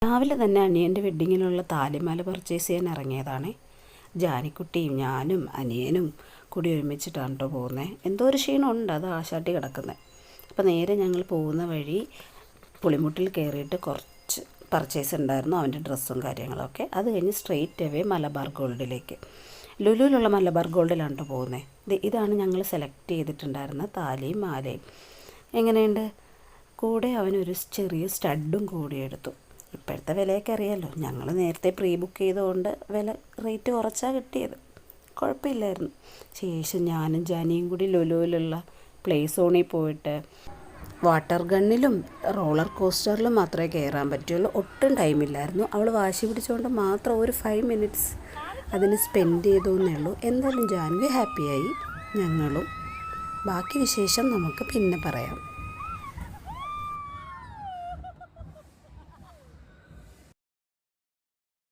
രാവിലെ തന്നെ അനിയൻ്റെ വെഡ്ഡിങ്ങിനുള്ള താലിമാല പർച്ചേസ് ചെയ്യാൻ ഇറങ്ങിയതാണ്. ജാനിക്കുട്ടിയും ഞാനും അനിയനും കൂടി ഒരുമിച്ചിട്ടാണ് കേട്ടോ പോകുന്നത്. എന്തോ ഒരു ക്ഷീണമുണ്ട്, അത് ആശാട്ടി കിടക്കുന്നത്. അപ്പോൾ നേരെ ഞങ്ങൾ പോകുന്ന വഴി പുളിമുട്ടിൽ കയറിയിട്ട് കുറച്ച് പർച്ചേസ് ഉണ്ടായിരുന്നു, അവൻ്റെ ഡ്രസ്സും കാര്യങ്ങളൊക്കെ. അത് കഴിഞ്ഞ് സ്ട്രെയിറ്റ് അവേ മലബാർ ഗോൾഡിലേക്ക്, ലുലുവിലുള്ള മലബാർ ഗോൾഡിലാണ് കേട്ടോ പോകുന്നത്. ഇതാണ് ഞങ്ങൾ സെലക്ട് ചെയ്തിട്ടുണ്ടായിരുന്ന താലിയും മാലയും. എങ്ങനെയുണ്ട്? കൂടെ അവനൊരു ചെറിയ സ്റ്റഡും കൂടി എടുത്തു. ഇപ്പോഴത്തെ വിലയൊക്കെ അറിയാമല്ലോ, ഞങ്ങൾ നേരത്തെ പ്രീ ബുക്ക് ചെയ്തുകൊണ്ട് റേറ്റ് കുറച്ചാണ് കിട്ടിയത്, കുഴപ്പമില്ലായിരുന്നു. ശേഷം ഞാനും ജാനിയും കൂടി ലുലുവിലുള്ള പ്ലേ സോണിൽ പോയിട്ട് വാട്ടർ ഗണ്ണിലും റോളർ കോസ്റ്ററിലും മാത്രമേ കയറാൻ പറ്റുള്ളൂ. ഒട്ടും ടൈമില്ലായിരുന്നു. അവൾ വാശി പിടിച്ചുകൊണ്ട് മാത്രം ഒരു 5 മിനിറ്റ്സ് അതിന് സ്പെൻഡ് ചെയ്തോന്നേ ഉള്ളൂ. എന്തായാലും ജാൻവി ഹാപ്പിയായി, ഞങ്ങളും. ബാക്കി വിശേഷം നമുക്ക് പിന്നെ പറയാം.